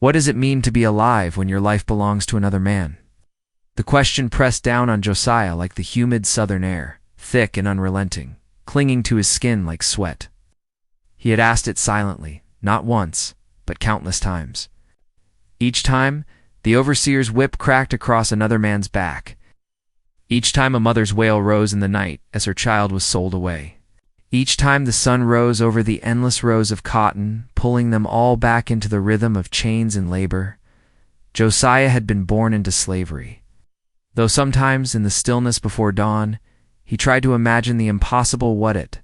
What does it mean to be alive when your life belongs to another man? The question pressed down on Josiah like the humid southern air, thick and unrelenting, clinging to his skin like sweat. He had asked it silently, not once, but countless times. Each time, the overseer's whip cracked across another man's back. Each time a mother's wail rose in the night as her child was sold away. Each time the sun rose over the endless rows of cotton, pulling them all back into the rhythm of chains and labor. Josiah had been born into slavery. Though sometimes, in the stillness before dawn, he tried to imagine the impossible what it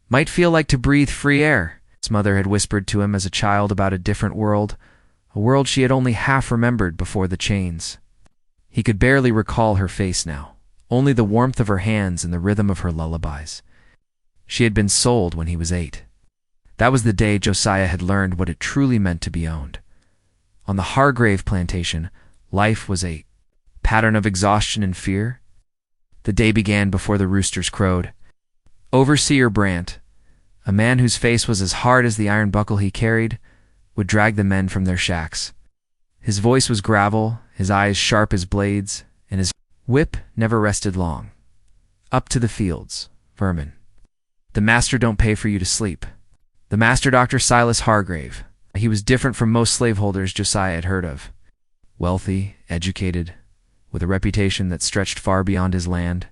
might feel like to breathe free air. His mother had whispered to him as a child about a different world, a world she had only half remembered before the chains. He could barely recall her face now, only the warmth of her hands and the rhythm of her lullabies. She had been sold when he was 8. That was the day Josiah had learned what it truly meant to be owned. On the Hargrave plantation, life was a pattern of exhaustion and fear. The day began before the roosters crowed. Overseer Brant, a man whose face was as hard as the iron buckle he carried, would drag the men from their shacks. His voice was gravel, his eyes sharp as blades, and his whip never rested long. Up to the fields, vermin. The master don't pay for you to sleep. The master, Dr. Silas Hargrave. He was different from most slaveholders Josiah had heard of. Wealthy, educated, with a reputation that stretched far beyond his land.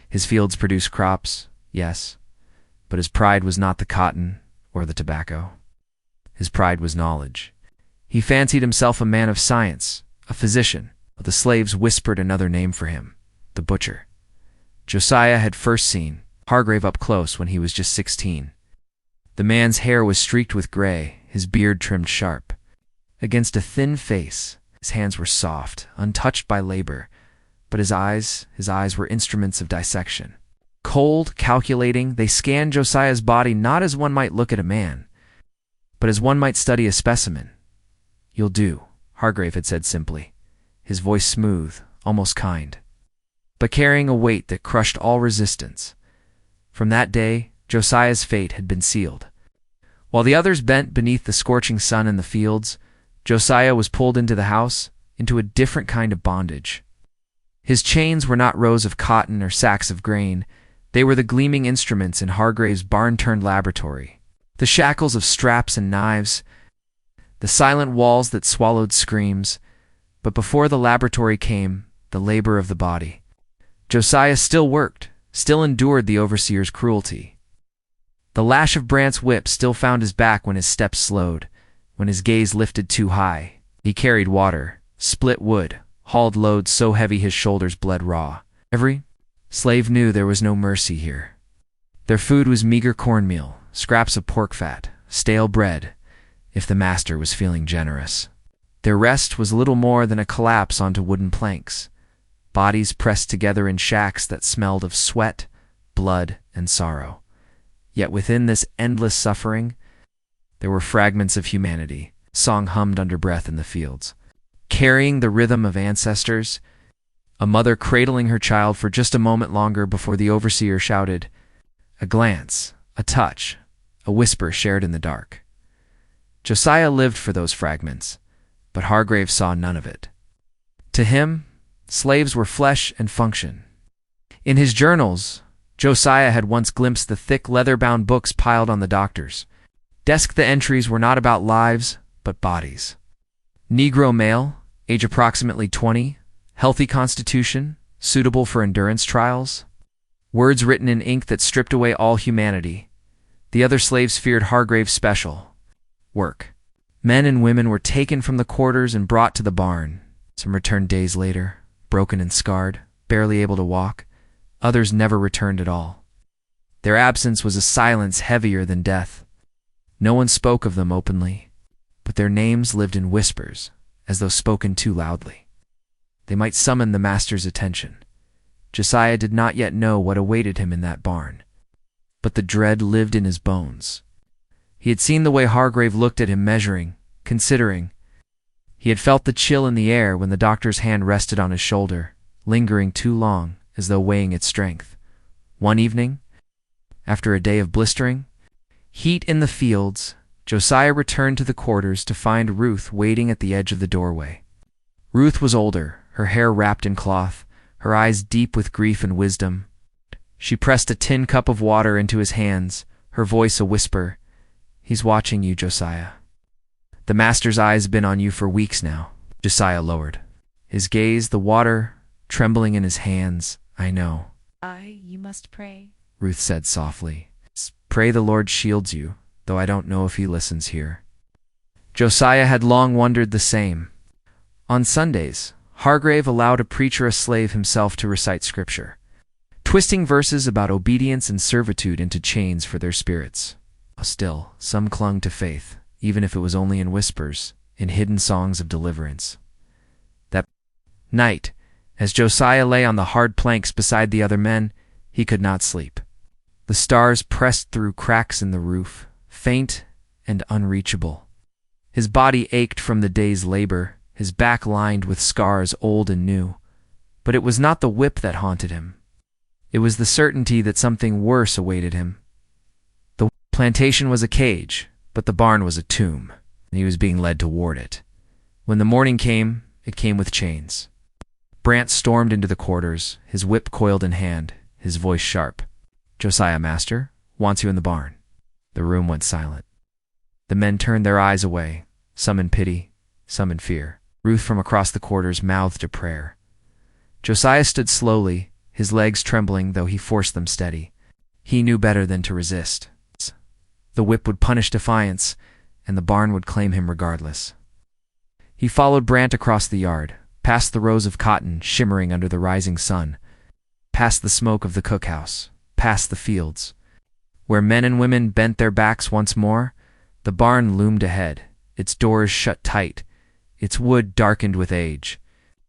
His fields produced crops, yes, but his pride was not the cotton or the tobacco. His pride was knowledge. He fancied himself a man of science, a physician, but the slaves whispered another name for him, the butcher. Josiah had first seen Hargrave up close when he was just 16. The man's hair was streaked with gray, his beard trimmed sharp. Against a thin face, his hands were soft, untouched by labor, but his eyes were instruments of dissection. Cold, calculating, they scanned Josiah's body not as one might look at a man, but as one might study a specimen. "You'll do," Hargrave had said simply, his voice smooth, almost kind, but carrying a weight that crushed all resistance. From that day, Josiah's fate had been sealed. While the others bent beneath the scorching sun in the fields, Josiah was pulled into the house, into a different kind of bondage. His chains were not rows of cotton or sacks of grain. They were the gleaming instruments in Hargrave's barn-turned laboratory, the shackles of straps and knives, the silent walls that swallowed screams. But before the laboratory came the labor of the body. Josiah still worked, still endured the overseer's cruelty. The lash of Brant's whip still found his back when his steps slowed, when his gaze lifted too high. He carried water, split wood, hauled loads so heavy his shoulders bled raw. Every slave knew there was no mercy here. Their food was meager cornmeal, scraps of pork fat, stale bread, if the master was feeling generous. Their rest was little more than a collapse onto wooden planks, bodies pressed together in shacks that smelled of sweat, blood, and sorrow. Yet within this endless suffering, there were fragments of humanity, song hummed under breath in the fields. Carrying the rhythm of ancestors, a mother cradling her child for just a moment longer before the overseer shouted, a glance, a touch, a whisper shared in the dark. Josiah lived for those fragments, but Hargrave saw none of it. To him, slaves were flesh and function. In his journals, Josiah had once glimpsed the thick leather-bound books piled on the doctor's desk. The entries were not about lives, but bodies. Negro male, age approximately 20, healthy constitution, suitable for endurance trials. Words written in ink that stripped away all humanity. The other slaves feared Hargrave's special work. Men and women were taken from the quarters and brought to the barn. Some returned days later, broken and scarred, barely able to walk. Others never returned at all. Their absence was a silence heavier than death. No one spoke of them openly, but their names lived in whispers, as though spoken too loudly. They might summon the master's attention. Josiah did not yet know what awaited him in that barn, but the dread lived in his bones. He had seen the way Hargrave looked at him, measuring, considering. He had felt the chill in the air when the doctor's hand rested on his shoulder, lingering too long, as though weighing its strength. One evening, after a day of blistering heat in the fields, Josiah returned to the quarters to find Ruth waiting at the edge of the doorway. Ruth was older, her hair wrapped in cloth, her eyes deep with grief and wisdom. She pressed a tin cup of water into his hands, her voice a whisper. "He's watching you, Josiah. The master's eyes have been on you for weeks now." Josiah lowered his gaze, the water trembling in his hands. "I know." You must pray," Ruth said softly. "Pray the Lord shields you, though I don't know if he listens here." Josiah had long wondered the same. On Sundays, Hargrave allowed a preacher, a slave himself, to recite scripture, twisting verses about obedience and servitude into chains for their spirits. Still, some clung to faith, even if it was only in whispers, in hidden songs of deliverance. That night, as Josiah lay on the hard planks beside the other men, he could not sleep. The stars pressed through cracks in the roof, faint and unreachable. His body ached from the day's labor, his back lined with scars old and new. But it was not the whip that haunted him. It was the certainty that something worse awaited him. The plantation was a cage, but the barn was a tomb, and he was being led toward it. When the morning came, it came with chains. Brant stormed into the quarters, his whip coiled in hand, his voice sharp. "Josiah, master, wants you in the barn." The room went silent. The men turned their eyes away, some in pity, some in fear. Ruth from across the quarters mouthed a prayer. Josiah stood slowly, his legs trembling though he forced them steady. He knew better than to resist. The whip would punish defiance, and the barn would claim him regardless. He followed Brant across the yard, past the rows of cotton shimmering under the rising sun, past the smoke of the cookhouse, past the fields. Where men and women bent their backs once more, the barn loomed ahead, its doors shut tight, its wood darkened with age.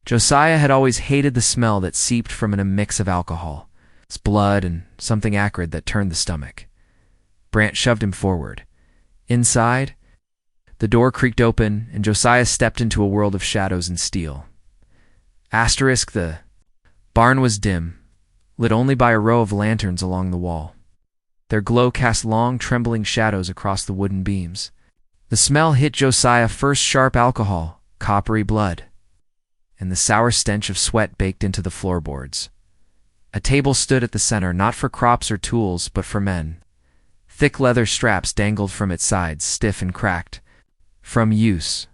Josiah had always hated the smell that seeped from a mix of alcohol, its blood and something acrid that turned the stomach. Brant shoved him forward. Inside, the door creaked open, and Josiah stepped into a world of shadows and steel. The barn was dim, lit only by a row of lanterns along the wall. Their glow cast long, trembling shadows across the wooden beams. The smell hit Josiah first: sharp alcohol, coppery blood, and the sour stench of sweat baked into the floorboards. A table stood at the center, not for crops or tools, but for men. Thick leather straps dangled from its sides, stiff and cracked from use.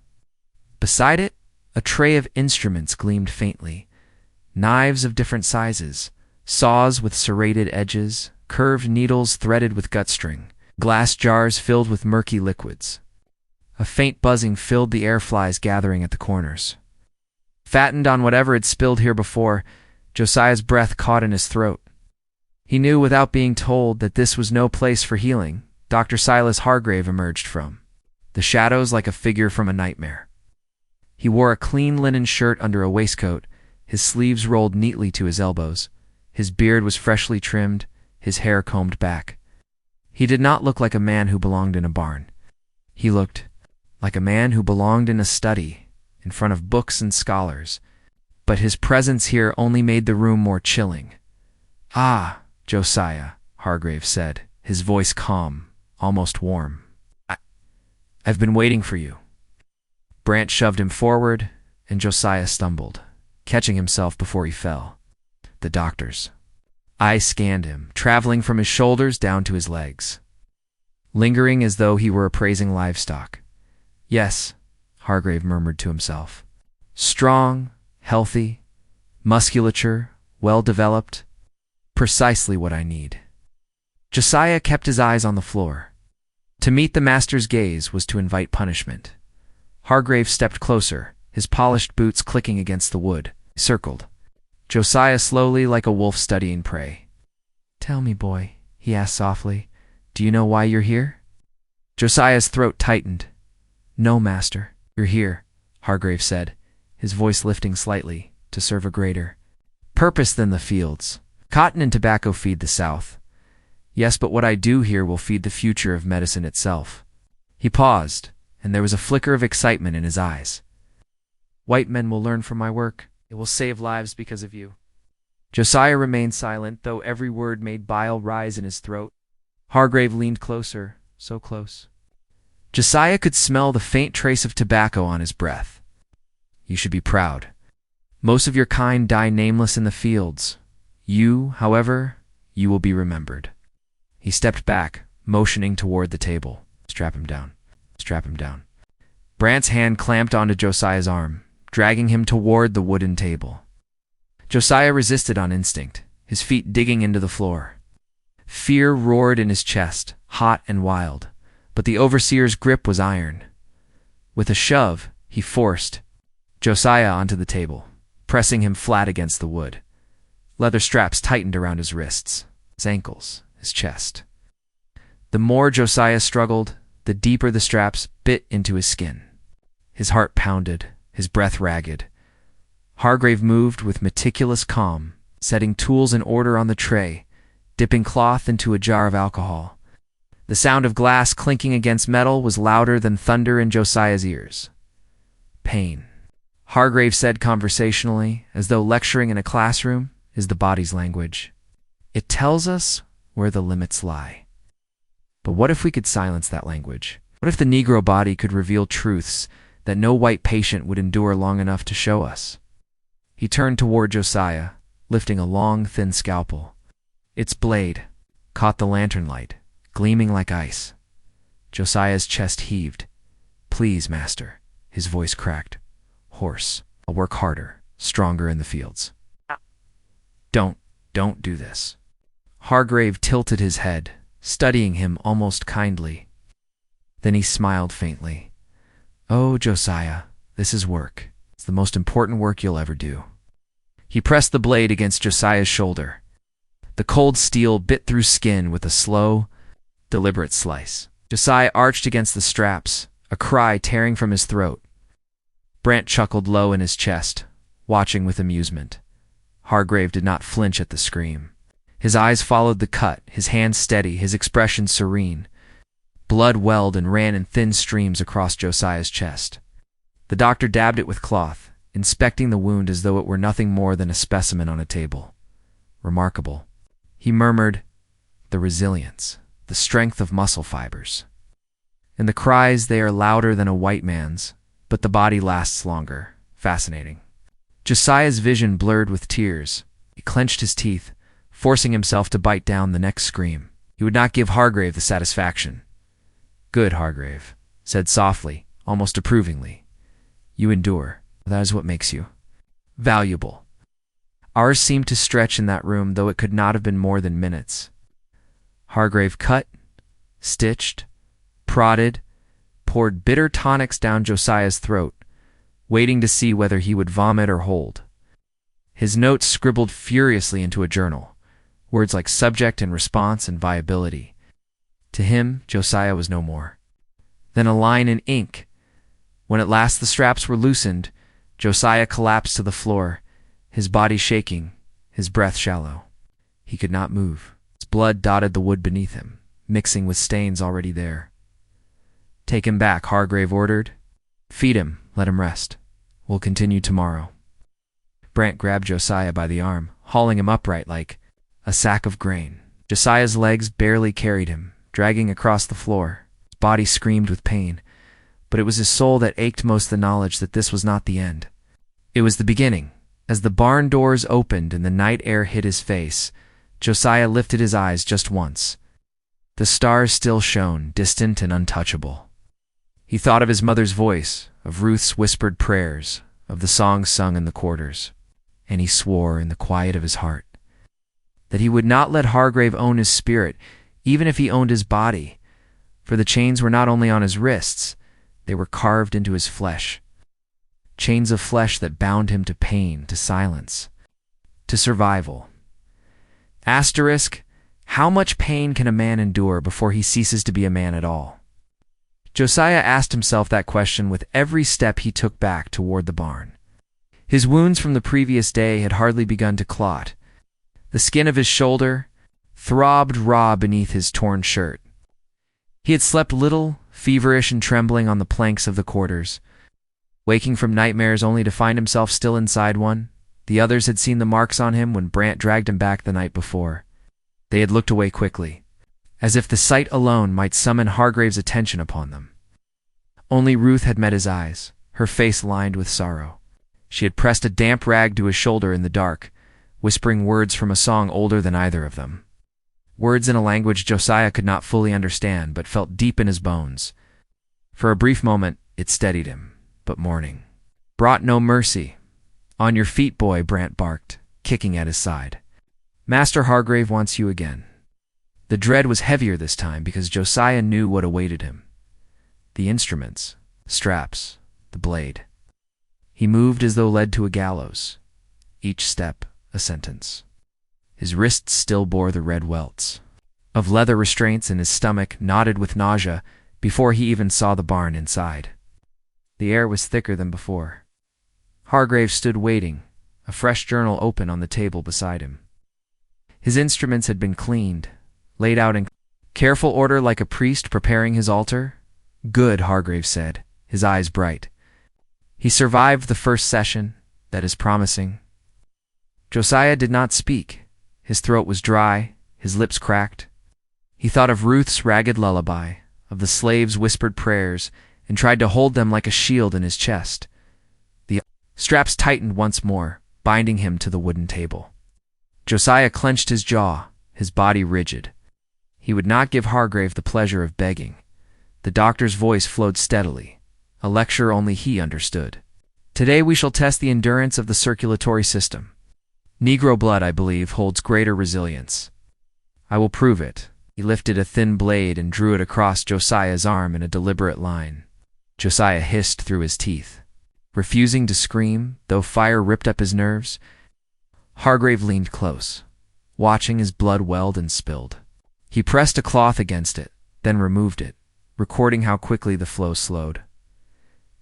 Beside it, a tray of instruments gleamed faintly. Knives of different sizes, saws with serrated edges, curved needles threaded with gutstring, glass jars filled with murky liquids. A faint buzzing filled the air, flies gathering at the corners. Fattened on whatever had spilled here before, Josiah's breath caught in his throat. He knew without being told that this was no place for healing. Dr. Silas Hargrave emerged from the shadows like a figure from a nightmare. He wore a clean linen shirt under a waistcoat, his sleeves rolled neatly to his elbows. His beard was freshly trimmed, his hair combed back. He did not look like a man who belonged in a barn. He looked like a man who belonged in a study, in front of books and scholars. But his presence here only made the room more chilling. "Ah, Josiah," Hargrave said, his voice calm, almost warm. I've been waiting for you." Brant shoved him forward, and Josiah stumbled, catching himself before he fell. The doctor's eyes scanned him, traveling from his shoulders down to his legs, lingering as though he were appraising livestock. "Yes," Hargrave murmured to himself. "Strong, healthy, musculature, well-developed. Precisely what I need." Josiah kept his eyes on the floor. To meet the master's gaze was to invite punishment. Hargrave stepped closer, his polished boots clicking against the wood. He circled Josiah slowly, like a wolf studying prey. "Tell me, boy," he asked softly, "do you know why you're here?" Josiah's throat tightened. "No, master." "You're here," Hargrave said, his voice lifting slightly, "to serve a greater purpose than the fields. Cotton and tobacco feed the South. Yes, but what I do here will feed the future of medicine itself." He paused, and there was a flicker of excitement in his eyes. "White men will learn from my work. It will save lives because of you." Josiah remained silent, though every word made bile rise in his throat. Hargrave leaned closer, so close. Josiah could smell the faint trace of tobacco on his breath. You should be proud. Most of your kind die nameless in the fields. You, however, you will be remembered. He stepped back, motioning toward the table. Strap him down. Strap him down. Brant's hand clamped onto Josiah's arm, dragging him toward the wooden table. Josiah resisted on instinct, his feet digging into the floor. Fear roared in his chest, hot and wild, but the overseer's grip was iron. With a shove, he forced Josiah onto the table, pressing him flat against the wood. Leather straps tightened around his wrists, his ankles, his chest. The more Josiah struggled, the deeper the straps bit into his skin. His heart pounded, his breath ragged. Hargrave moved with meticulous calm, setting tools in order on the tray, dipping cloth into a jar of alcohol. The sound of glass clinking against metal was louder than thunder in Josiah's ears. Pain, Hargrave said conversationally, as though lecturing in a classroom, is the body's language. It tells us where the limits lie. But what if we could silence that language? What if the Negro body could reveal truths that no white patient would endure long enough to show us? He turned toward Josiah, lifting a long, thin scalpel. Its blade caught the lantern light, gleaming like ice. Josiah's chest heaved. Please, master. His voice cracked. Hoarse. I'll work harder, stronger in the fields. Don't do this. Hargrave tilted his head, studying him almost kindly. Then he smiled faintly. Oh, Josiah, this is work. It's the most important work you'll ever do. He pressed the blade against Josiah's shoulder. The cold steel bit through skin with a slow, deliberate slice. Josiah arched against the straps, a cry tearing from his throat. Brant chuckled low in his chest, watching with amusement. Hargrave did not flinch at the scream. His eyes followed the cut, his hands steady, his expression serene. Blood welled and ran in thin streams across Josiah's chest. The doctor dabbed it with cloth, inspecting the wound as though it were nothing more than a specimen on a table. Remarkable. He murmured, the resilience, the strength of muscle fibers. In the cries, they are louder than a white man's, but the body lasts longer. Fascinating. Josiah's vision blurred with tears. He clenched his teeth, forcing himself to bite down the next scream. He would not give Hargrave the satisfaction. Good, Hargrave, said softly, almost approvingly. You endure. That is what makes you valuable. Hours seemed to stretch in that room, though it could not have been more than minutes. Hargrave cut, stitched, prodded, poured bitter tonics down Josiah's throat, waiting to see whether he would vomit or hold. His notes scribbled furiously into a journal, words like subject and response and viability. To him, Josiah was no more. Then a line in ink. When at last the straps were loosened, Josiah collapsed to the floor, his body shaking, his breath shallow. He could not move. His blood dotted the wood beneath him, mixing with stains already there. Take him back, Hargrave ordered. Feed him, let him rest. We'll continue tomorrow. Brant grabbed Josiah by the arm, hauling him upright like a sack of grain. Josiah's legs barely carried him, dragging across the floor. His body screamed with pain, but it was his soul that ached most, the knowledge that this was not the end. It was the beginning. As the barn doors opened and the night air hit his face, Josiah lifted his eyes just once. The stars still shone, distant and untouchable. He thought of his mother's voice, of Ruth's whispered prayers, of the songs sung in the quarters, and he swore in the quiet of his heart that he would not let Hargrave own his spirit, even if he owned his body, for the chains were not only on his wrists, they were carved into his flesh. Chains of flesh that bound him to pain, to silence, to survival. Asterisk, how much pain can a man endure before he ceases to be a man at all? Josiah asked himself that question with every step he took back toward the barn. His wounds from the previous day had hardly begun to clot. The skin of his shoulder throbbed raw beneath his torn shirt. He had slept little, feverish and trembling on the planks of the quarters, waking from nightmares only to find himself still inside one. The others had seen the marks on him when Brant dragged him back the night before. They had looked away quickly, as if the sight alone might summon Hargrave's attention upon them. Only Ruth had met his eyes, her face lined with sorrow. She had pressed a damp rag to his shoulder in the dark, whispering words from a song older than either of them. Words in a language Josiah could not fully understand, but felt deep in his bones. For a brief moment, it steadied him, but morning brought no mercy. "On your feet, boy," Brant barked, kicking at his side. "Master Hargrave wants you again." The dread was heavier this time because Josiah knew what awaited him. The instruments, straps, the blade. He moved as though led to a gallows, each step a sentence. His wrists still bore the red welts of leather restraints, and his stomach knotted with nausea before he even saw the barn inside. The air was thicker than before. Hargrave stood waiting, a fresh journal open on the table beside him. His instruments had been cleaned, laid out in careful order like a priest preparing his altar. "Good," Hargrave said, his eyes bright. "He survived the first session. That is promising." Josiah did not speak. His throat was dry, his lips cracked. He thought of Ruth's ragged lullaby, of the slaves' whispered prayers, and tried to hold them like a shield in his chest. The straps tightened once more, binding him to the wooden table. Josiah clenched his jaw, his body rigid. He would not give Hargrave the pleasure of begging. The doctor's voice flowed steadily, a lecture only he understood. "Today we shall test the endurance of the circulatory system. Negro blood, I believe, holds greater resilience. I will prove it." He lifted a thin blade and drew it across Josiah's arm in a deliberate line. Josiah hissed through his teeth, refusing to scream, though fire ripped up his nerves. Hargrave leaned close, watching as blood welled and spilled. He pressed a cloth against it, then removed it, recording how quickly the flow slowed.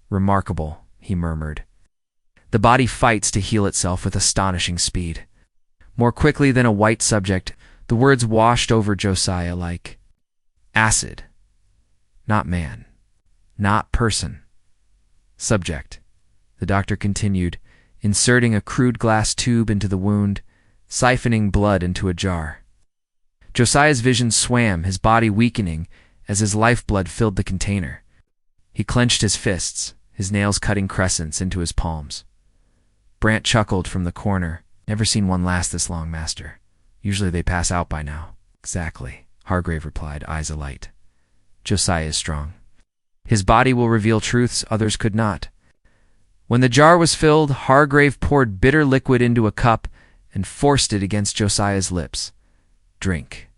"Remarkable," he murmured. "The body fights to heal itself with astonishing speed. More quickly than a white subject." The words washed over Josiah like acid. "Not man. Not person. Subject," the doctor continued, inserting a crude glass tube into the wound, siphoning blood into a jar. Josiah's vision swam, his body weakening as his lifeblood filled the container. He clenched his fists, his nails cutting crescents into his palms. Brant chuckled from the corner. "Never seen one last this long, Master. Usually they pass out by now." "Exactly," Hargrave replied, eyes alight. "Josiah is strong. His body will reveal truths others could not." When the jar was filled, Hargrave poured bitter liquid into a cup and forced it against Josiah's lips. "Drink."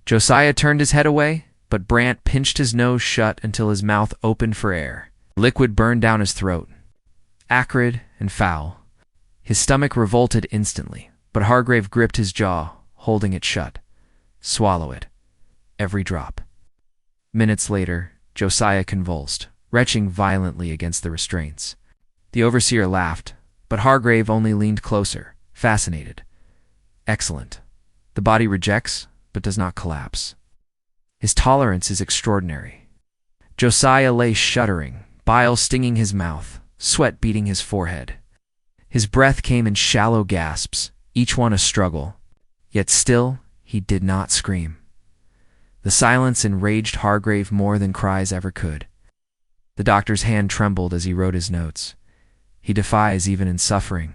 Josiah turned his head away, but Brant pinched his nose shut until his mouth opened for air. Liquid burned down his throat, acrid and foul. His stomach revolted instantly, but Hargrave gripped his jaw, holding it shut. "Swallow it. Every drop." Minutes later, Josiah convulsed, retching violently against the restraints. The overseer laughed, but Hargrave only leaned closer, fascinated. "Excellent. The body rejects, but does not collapse. His tolerance is extraordinary." Josiah lay shuddering, bile stinging his mouth, sweat beading his forehead. His breath came in shallow gasps, each one a struggle, yet still he did not scream. The silence enraged Hargrave more than cries ever could. The doctor's hand trembled as he wrote his notes. "He defies even in suffering.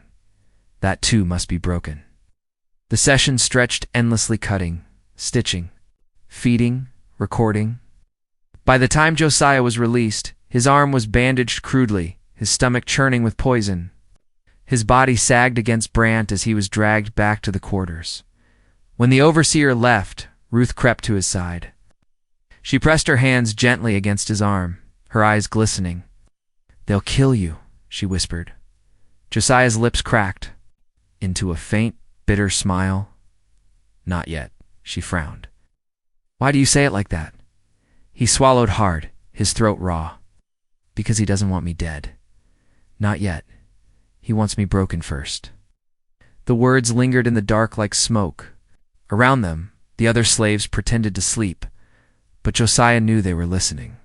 That too must be broken." The session stretched endlessly, cutting, stitching, feeding, recording. By the time Josiah was released, his arm was bandaged crudely, his stomach churning with poison. His body sagged against Brant as he was dragged back to the quarters. When the overseer left, Ruth crept to his side. She pressed her hands gently against his arm, her eyes glistening. "They'll kill you," she whispered. Josiah's lips cracked into a faint, bitter smile. "Not yet," she frowned. "Why do you say it like that?" He swallowed hard, his throat raw. "Because he doesn't want me dead. Not yet. He wants me broken first." The words lingered in the dark like smoke. Around them, the other slaves pretended to sleep, but Josiah knew they were listening.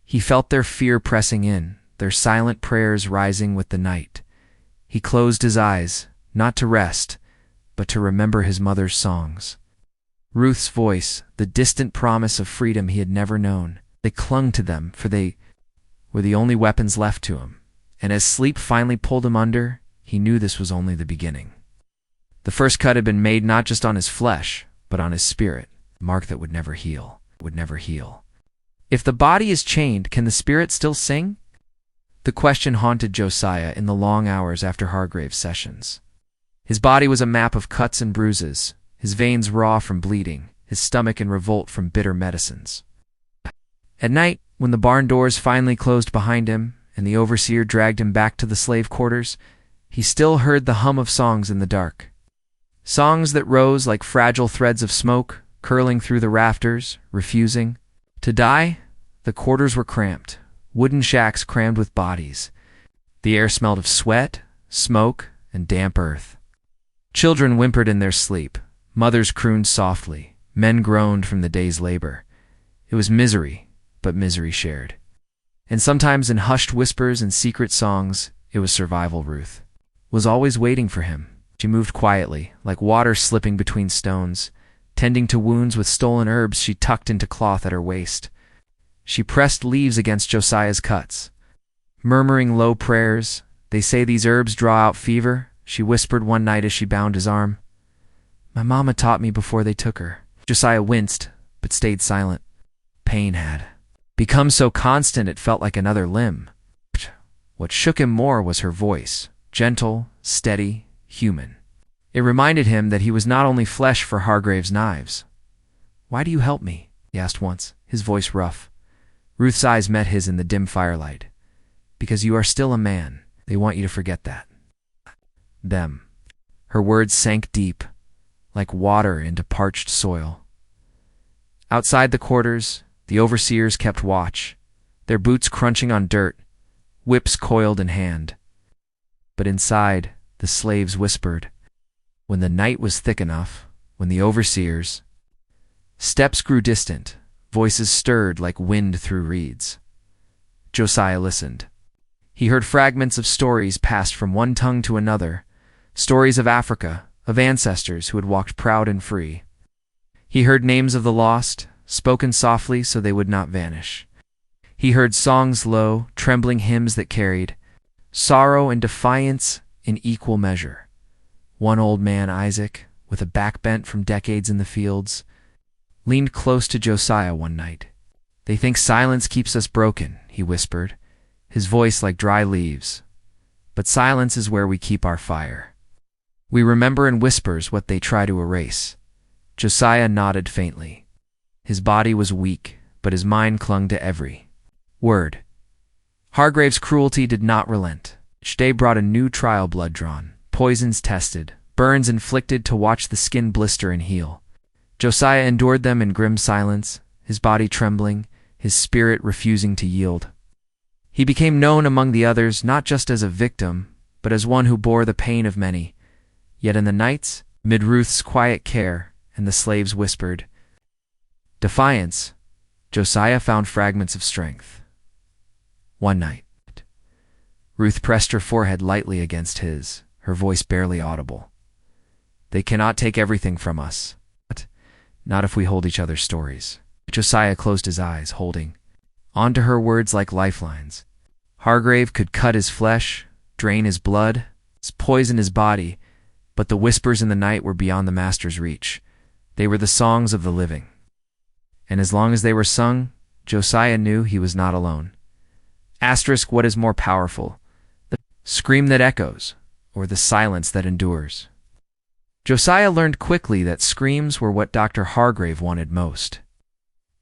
He felt their fear pressing in, their silent prayers rising with the night. He closed his eyes, not to rest, but to remember his mother's songs. Ruth's voice, the distant promise of freedom he had never known. They clung to them, for they were the only weapons left to him, and as sleep finally pulled him under, he knew this was only the beginning. The first cut had been made not just on his flesh, but on his spirit, a mark that would never heal, would never heal. If the body is chained, can the spirit still sing? The question haunted Josiah in the long hours after Hargrave's sessions. His body was a map of cuts and bruises, his veins raw from bleeding, his stomach in revolt from bitter medicines. At night, when the barn doors finally closed behind him and the overseer dragged him back to the slave quarters, he still heard the hum of songs in the dark. Songs that rose like fragile threads of smoke, curling through the rafters, refusing to die. The quarters were cramped, wooden shacks crammed with bodies. The air smelled of sweat, smoke, and damp earth. Children whimpered in their sleep. Mothers crooned softly. Men groaned from the day's labor. It was misery, but misery shared. And sometimes in hushed whispers and secret songs, it was survival. Ruth was always waiting for him. She moved quietly, like water slipping between stones. Tending to wounds with stolen herbs she tucked into cloth at her waist. She pressed leaves against Josiah's cuts. Murmuring low prayers, "They say these herbs draw out fever," she whispered one night as she bound his arm. "My mama taught me before they took her." Josiah winced, but stayed silent. Pain had become so constant it felt like another limb. What shook him more was her voice, gentle, steady, human. It reminded him that he was not only flesh for Hargrave's knives. "Why do you help me?" he asked once, his voice rough. Ruth's eyes met his in the dim firelight. "Because you are still a man. They want you to forget that." Them. Her words sank deep, like water into parched soil. Outside the quarters, the overseers kept watch, their boots crunching on dirt, whips coiled in hand. But inside, the slaves whispered. When the night was thick enough, when the overseers... Steps grew distant, voices stirred like wind through reeds. Josiah listened. He heard fragments of stories passed from one tongue to another, stories of Africa, of ancestors who had walked proud and free. He heard names of the lost, spoken softly so they would not vanish. He heard songs low, trembling hymns that carried sorrow and defiance in equal measure. One old man, Isaac, with a back bent from decades in the fields, leaned close to Josiah one night. "They think silence keeps us broken," he whispered, his voice like dry leaves. "But silence is where we keep our fire. We remember in whispers what they try to erase." Josiah nodded faintly. His body was weak, but his mind clung to every word. Hargrave's cruelty did not relent. Each day brought a new trial, blood drawn, poisons tested, burns inflicted to watch the skin blister and heal. Josiah endured them in grim silence, his body trembling, his spirit refusing to yield. He became known among the others not just as a victim, but as one who bore the pain of many. Yet in the nights, mid Ruth's quiet care, and the slaves whispered defiance, Josiah found fragments of strength. One night, Ruth pressed her forehead lightly against his, her voice barely audible. "They cannot take everything from us. Not if we hold each other's stories." Josiah closed his eyes, holding onto her words like lifelines. Hargrave could cut his flesh, drain his blood, poison his body, but the whispers in the night were beyond the master's reach. They were the songs of the living. And as long as they were sung, Josiah knew he was not alone. Asterisk, what is more powerful, the scream that echoes, or the silence that endures? Josiah learned quickly that screams were what Dr. Hargrave wanted most.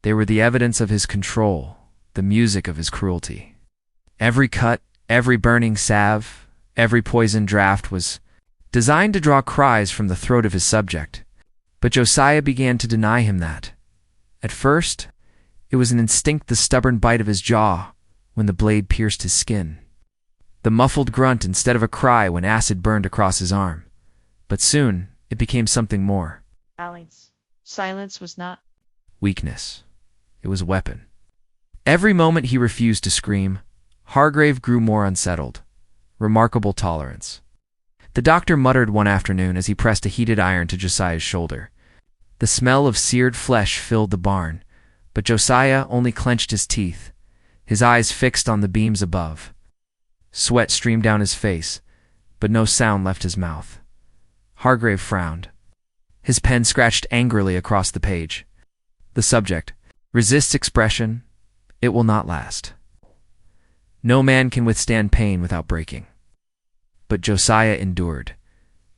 They were the evidence of his control, the music of his cruelty. Every cut, every burning salve, every poison draft was designed to draw cries from the throat of his subject. But Josiah began to deny him that. At first, it was an instinct, the stubborn bite of his jaw when the blade pierced his skin, the muffled grunt instead of a cry when acid burned across his arm. But soon, it became something more. Silence was not weakness. It was a weapon. Every moment he refused to scream, Hargrave grew more unsettled. Remarkable tolerance. The doctor muttered one afternoon as he pressed a heated iron to Josiah's shoulder. The smell of seared flesh filled the barn, but Josiah only clenched his teeth. his eyes fixed on the beams above. Sweat streamed down his face, but no sound left his mouth. Hargrave frowned. His pen scratched angrily across the page. The subject: resists expression, it will not last. No man can withstand pain without breaking. But Josiah endured.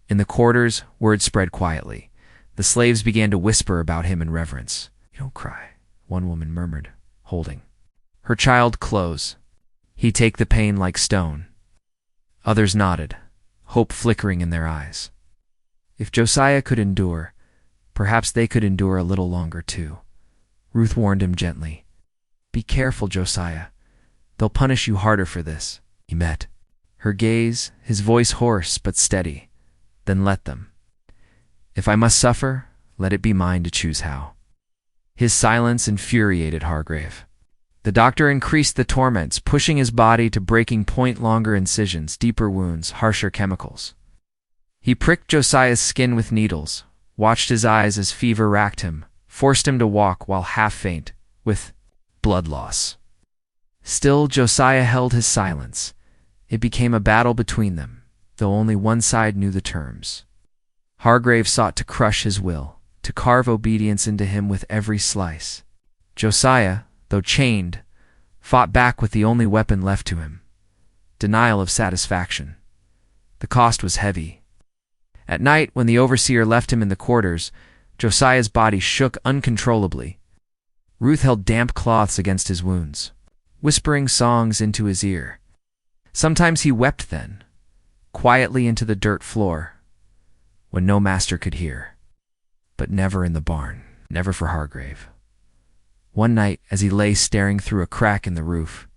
In the quarters, word spread quietly. The slaves began to whisper about him in reverence. "You don't cry," one woman murmured, holding her child close. "He take the pain like stone." Others nodded, hope flickering in their eyes. If Josiah could endure, perhaps they could endure a little longer too. Ruth warned him gently. "Be careful, Josiah. They'll punish you harder for this." He met her gaze, his voice hoarse but steady. "Then let them. If I must suffer, let it be mine to choose how." His silence infuriated Hargrave. The doctor increased the torments, pushing his body to breaking point, longer incisions, deeper wounds, harsher chemicals. He pricked Josiah's skin with needles, watched his eyes as fever racked him, forced him to walk while half faint, with blood loss. Still, Josiah held his silence. It became a battle between them, though only one side knew the terms. Hargrave sought to crush his will, to carve obedience into him with every slice. Josiah, though chained, fought back with the only weapon left to him: denial of satisfaction. The cost was heavy. At night, when the overseer left him in the quarters, Josiah's body shook uncontrollably. Ruth held damp cloths against his wounds, whispering songs into his ear. Sometimes he wept then, quietly into the dirt floor, when no master could hear. But never in the barn, never for Hargrave. One night, as he lay staring through a crack in the roof,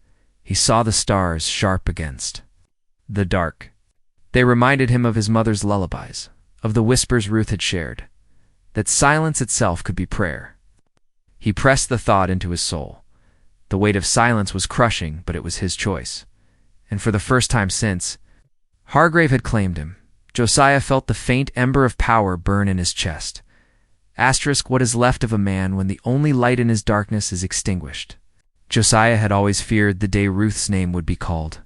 he saw the stars sharp against the dark. They reminded him of his mother's lullabies, of the whispers Ruth had shared, that silence itself could be prayer. He pressed the thought into his soul. The weight of silence was crushing, but it was his choice. And for the first time since Hargrave had claimed him, Josiah felt the faint ember of power burn in his chest. What is left of a man when the only light in his darkness is extinguished? Josiah had always feared the day Ruth's name would be called.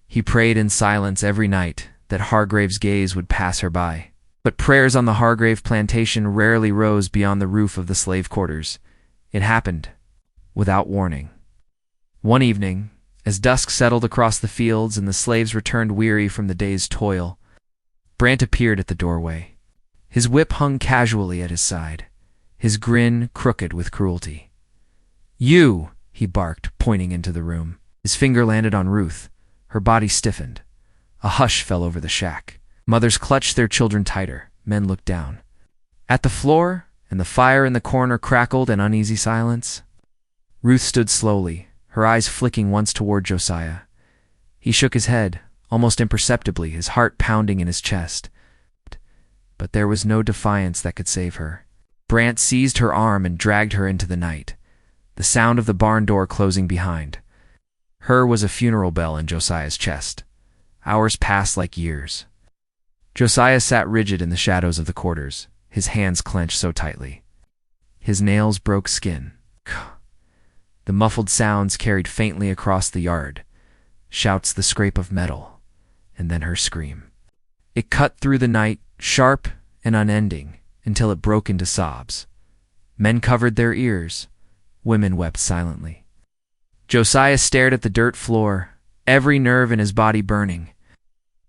He prayed in silence every night that Hargrave's gaze would pass her by. But prayers on the Hargrave plantation rarely rose beyond the roof of the slave quarters. It happened without warning. One evening, as dusk settled across the fields and the slaves returned weary from the day's toil, Brant appeared at the doorway. His whip hung casually at his side, his grin crooked with cruelty. "You!" he barked, pointing into the room. His finger landed on Ruth. Her body stiffened. A hush fell over the shack. Mothers clutched their children tighter. Men looked down at the floor, and the fire in the corner crackled in uneasy silence. Ruth stood slowly, her eyes flicking once toward Josiah. He shook his head, almost imperceptibly, his heart pounding in his chest. But there was no defiance that could save her. Brant seized her arm and dragged her into the night, the sound of the barn door closing behind. Her was a funeral bell in Josiah's chest. Hours passed like years. Josiah sat rigid in the shadows of the quarters, his hands clenched so tightly. His nails broke skin. The muffled sounds carried faintly across the yard, shouts, the scrape of metal, and then her scream. It cut through the night, sharp and unending, until it broke into sobs. Men covered their ears. Women wept silently. Josiah stared at the dirt floor, every nerve in his body burning.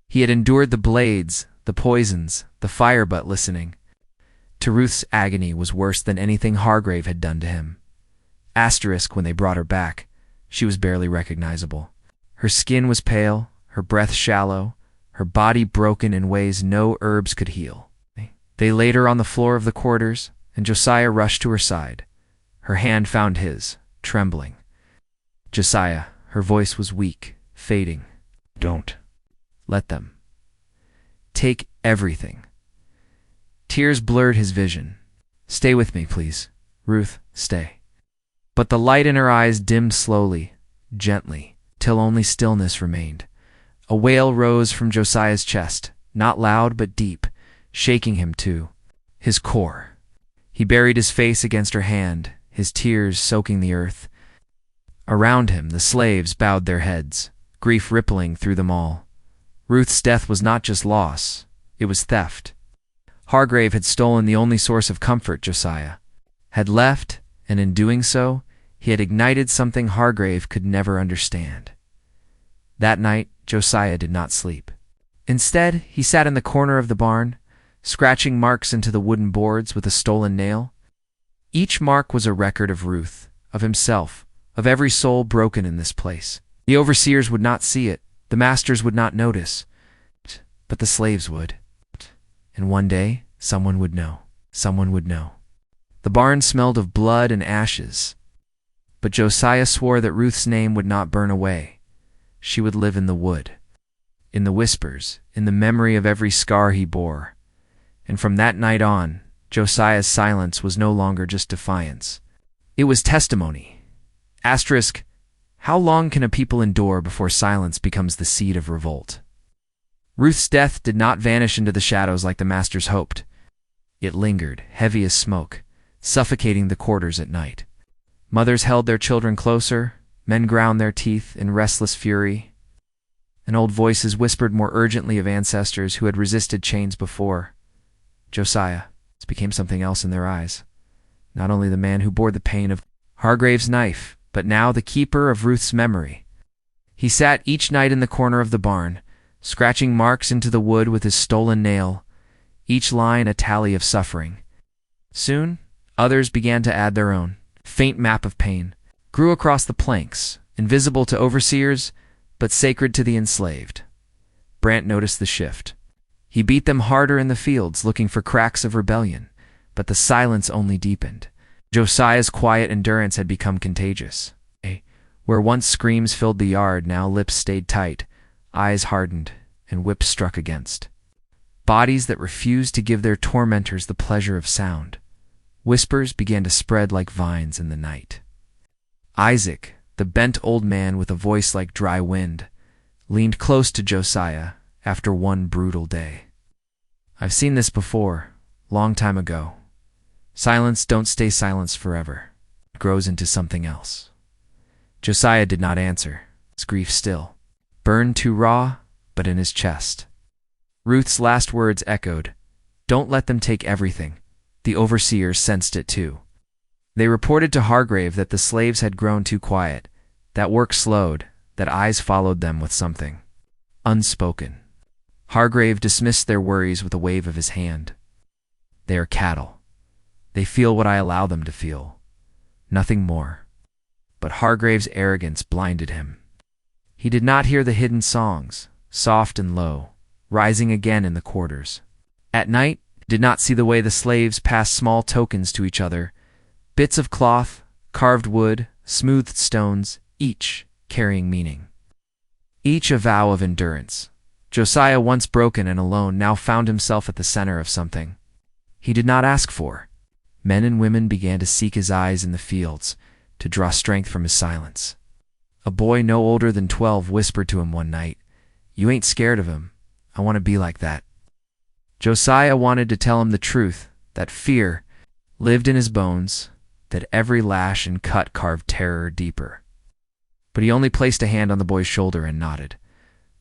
He had endured the blades, the poisons, the fire, but listening to Ruth's agony was worse than anything Hargrave had done to him. When they brought her back, she was barely recognizable. Her skin was pale, her breath shallow, her body broken in ways no herbs could heal. They laid her on the floor of the quarters, and Josiah rushed to her side. Her hand found his, trembling. "Josiah," her voice was weak, fading. "Don't let them take everything." Tears blurred his vision. "Stay with me, please. Ruth, stay." But the light in her eyes dimmed slowly, gently, till only stillness remained. A wail rose from Josiah's chest, not loud but deep, shaking him to his core. He buried his face against her hand, his tears soaking the earth. Around him, the slaves bowed their heads, grief rippling through them all. Ruth's death was not just loss, it was theft. Hargrave had stolen the only source of comfort Josiah had left, and in doing so, he had ignited something Hargrave could never understand. That night, Josiah did not sleep. Instead, he sat in the corner of the barn, scratching marks into the wooden boards with a stolen nail. Each mark was a record of Ruth, of himself, of every soul broken in this place. The overseers would not see it, the masters would not notice, but the slaves would. And one day, someone would know. Someone would know. The barn smelled of blood and ashes, but Josiah swore that Ruth's name would not burn away. She would live in the wood, in the whispers, in the memory of every scar he bore. And from that night on, Josiah's silence was no longer just defiance. It was testimony. Asterisk, how long can a people endure before silence becomes the seed of revolt? Ruth's death did not vanish into the shadows like the masters hoped. It lingered, heavy as smoke, suffocating the quarters at night. Mothers held their children closer, men ground their teeth in restless fury, and old voices whispered more urgently of ancestors who had resisted chains before. Josiah became something else in their eyes. Not only the man who bore the pain of Hargrave's knife, but now the keeper of Ruth's memory. He sat each night in the corner of the barn, scratching marks into the wood with his stolen nail, each line a tally of suffering. Soon, others began to add their own. Faint map of pain grew across the planks, invisible to overseers, but sacred to the enslaved. Brant noticed the shift. He beat them harder in the fields, looking for cracks of rebellion, but the silence only deepened. Josiah's quiet endurance had become contagious. Where once screams filled the yard, now lips stayed tight, eyes hardened, and whips struck against. Bodies that refused to give their tormentors the pleasure of sound. Whispers began to spread like vines in the night. Isaac, the bent old man with a voice like dry wind, leaned close to Josiah after one brutal day. I've seen this before, long time ago. Silence don't stay silence forever. It grows into something else. Josiah did not answer, his grief still, burned too raw, but in his chest. Ruth's last words echoed, "Don't let them take everything." The overseers sensed it too. They reported to Hargrave that the slaves had grown too quiet, that work slowed, that eyes followed them with something unspoken. Hargrave dismissed their worries with a wave of his hand. They are cattle. They feel what I allow them to feel. Nothing more. But Hargrave's arrogance blinded him. He did not hear the hidden songs, soft and low, rising again in the quarters. At night, did not see the way the slaves passed small tokens to each other, bits of cloth, carved wood, smoothed stones, each carrying meaning. Each a vow of endurance. Josiah, once broken and alone, now found himself at the center of something he did not ask for. Men and women began to seek his eyes in the fields, to draw strength from his silence. A boy no older than 12 whispered to him one night, "You ain't scared of him. I want to be like that." Josiah wanted to tell him the truth, that fear lived in his bones, that every lash and cut carved terror deeper. But he only placed a hand on the boy's shoulder and nodded.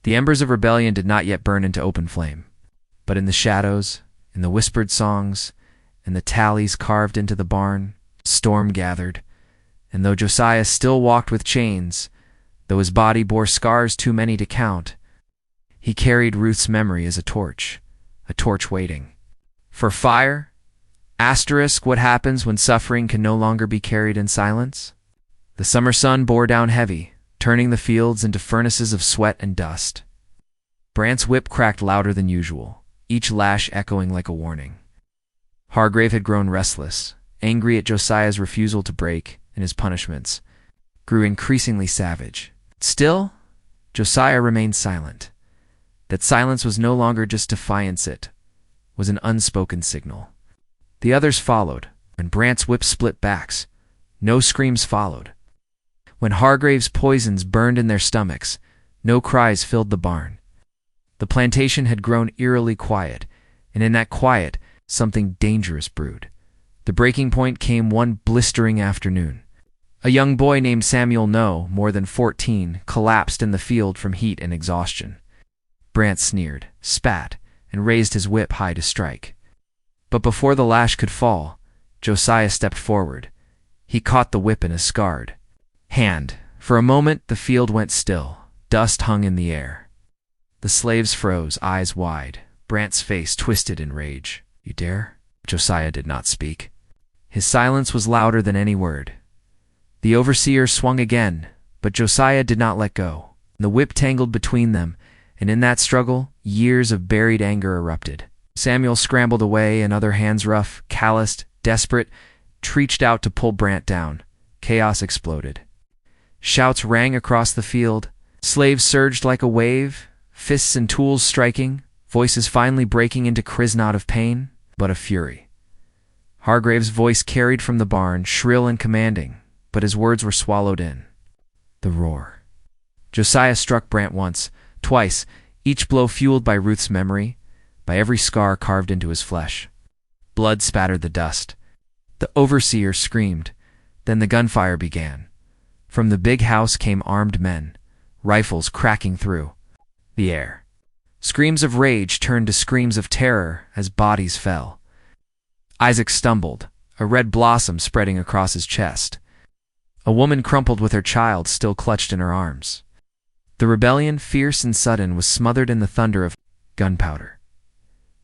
The embers of rebellion did not yet burn into open flame, but in the shadows, in the whispered songs, and the tallies carved into the barn, storm gathered. And though Josiah still walked with chains, though his body bore scars too many to count, he carried Ruth's memory as a torch waiting. For fire? Asterisk, what happens when suffering can no longer be carried in silence? The summer sun bore down heavy, turning the fields into furnaces of sweat and dust. Brant's whip cracked louder than usual, each lash echoing like a warning. Hargrave had grown restless, angry at Josiah's refusal to break, and his punishments grew increasingly savage. Still, Josiah remained silent. That silence was no longer just defiance, it was an unspoken signal. The others followed. When Brant's whip split backs, no screams followed. When Hargrave's poisons burned in their stomachs, no cries filled the barn. The plantation had grown eerily quiet, and in that quiet, something dangerous brewed. The breaking point came one blistering afternoon. A young boy named Samuel, no more than 14, collapsed in the field from heat and exhaustion. Brant sneered, spat, and raised his whip high to strike. But before the lash could fall, Josiah stepped forward. He caught the whip in a scarred hand. For a moment the field went still. Dust hung in the air. The slaves froze, eyes wide. Brant's face twisted in rage. "You dare?" Josiah did not speak. His silence was louder than any word. The overseer swung again, but Josiah did not let go. The whip tangled between them, and in that struggle, years of buried anger erupted. Samuel scrambled away, and other hands, rough, calloused, desperate, reached out to pull Brant down. Chaos exploded. Shouts rang across the field. Slaves surged like a wave, fists and tools striking, voices finally breaking into cries not of pain, but of fury. Hargrave's voice carried from the barn, shrill and commanding, but his words were swallowed in the roar. Josiah struck Brant once, twice, each blow fueled by Ruth's memory, by every scar carved into his flesh. Blood spattered the dust. The overseer screamed. Then the gunfire began. From the big house came armed men, rifles cracking through the air. Screams of rage turned to screams of terror as bodies fell. Isaac stumbled, a red blossom spreading across his chest. A woman crumpled with her child still clutched in her arms. The rebellion, fierce and sudden, was smothered in the thunder of gunpowder.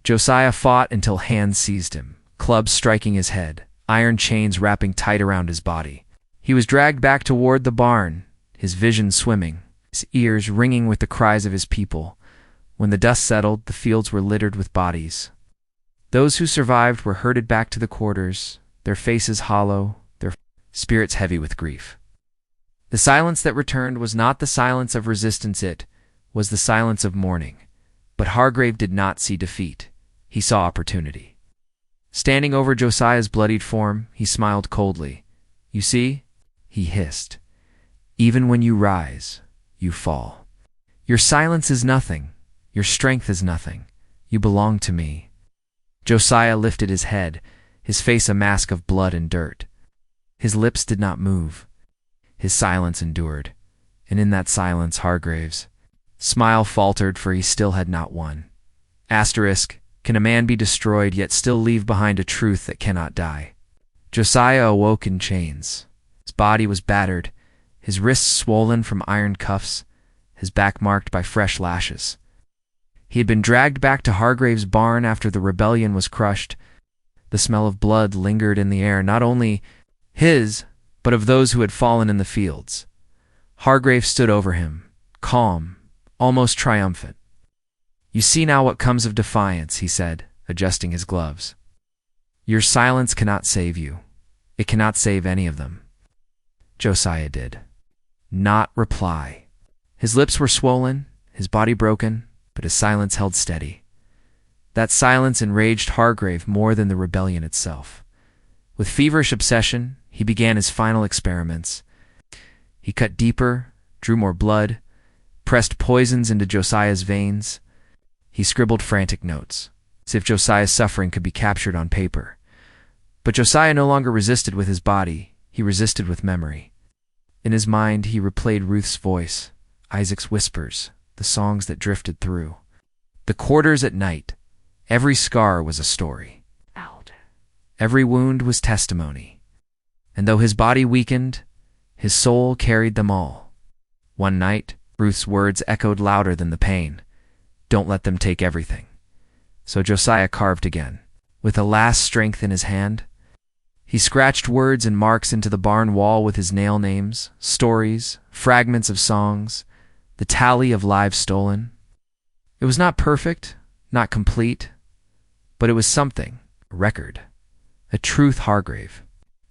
Josiah fought until hands seized him, clubs striking his head, iron chains wrapping tight around his body. He was dragged back toward the barn, his vision swimming, his ears ringing with the cries of his people. When the dust settled, the fields were littered with bodies. Those who survived were herded back to the quarters, their faces hollow, their spirits heavy with grief. The silence that returned was not the silence of resistance, it was the silence of mourning. But Hargrave did not see defeat. He saw opportunity. Standing over Josiah's bloodied form, he smiled coldly. "You see?" he hissed. "Even when you rise, you fall. Your silence is nothing. Your strength is nothing. You belong to me." Josiah lifted his head, his face a mask of blood and dirt. His lips did not move. His silence endured, and in that silence Hargrave's smile faltered, for he still had not won. Asterisk, can a man be destroyed yet still leave behind a truth that cannot die? Josiah awoke in chains. His body was battered, his wrists swollen from iron cuffs, his back marked by fresh lashes. He had been dragged back to Hargrave's barn after the rebellion was crushed. The smell of blood lingered in the air, not only his, but of those who had fallen in the fields. Hargrave stood over him, calm, almost triumphant. "You see now what comes of defiance," he said, adjusting his gloves. "Your silence cannot save you. It cannot save any of them." Josiah did not reply. His lips were swollen, his body broken, but his silence held steady. That silence enraged Hargrave more than the rebellion itself. With feverish obsession, he began his final experiments. He cut deeper, drew more blood, pressed poisons into Josiah's veins. He scribbled frantic notes, as if Josiah's suffering could be captured on paper. But Josiah no longer resisted with his body, he resisted with memory. In his mind he replayed Ruth's voice, Isaac's whispers, the songs that drifted through. The quarters at night, every scar was a story. Every wound was testimony. And though his body weakened, his soul carried them all. One night, Ruth's words echoed louder than the pain. "Don't let them take everything." So Josiah carved again. With a last strength in his hand, he scratched words and marks into the barn wall with his nail names, stories, fragments of songs, the tally of lives stolen. It was not perfect, not complete, but it was something, a record, a truth Hargrave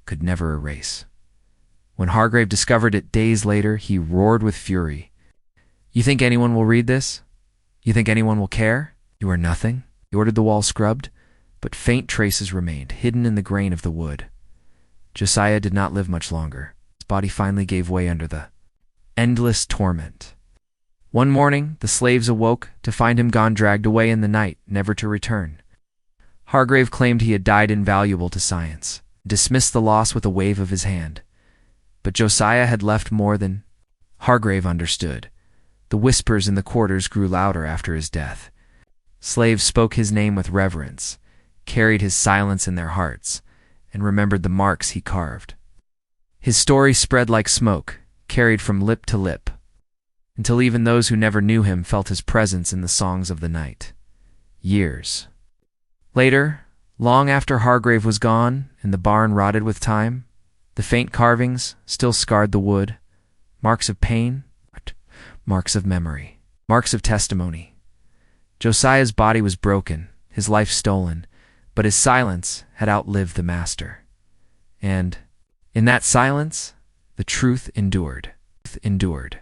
could never erase. When Hargrave discovered it days later, he roared with fury. "You think anyone will read this? You think anyone will care? You are nothing." He ordered the wall scrubbed, but faint traces remained, hidden in the grain of the wood. Josiah did not live much longer. His body finally gave way under the endless torment. One morning, the slaves awoke to find him gone, dragged away in the night, never to return. Hargrave claimed he had died invaluable to science, dismissed the loss with a wave of his hand. But Josiah had left more than Hargrave understood. The whispers in the quarters grew louder after his death. Slaves spoke his name with reverence, carried his silence in their hearts, and remembered the marks he carved. His story spread like smoke, carried from lip to lip, until even those who never knew him felt his presence in the songs of the night. Years later, long after Hargrave was gone and the barn rotted with time, the faint carvings still scarred the wood, marks of pain, marks of memory, marks of testimony. Josiah's body was broken, his life stolen, but his silence had outlived the master. And in that silence, the truth endured.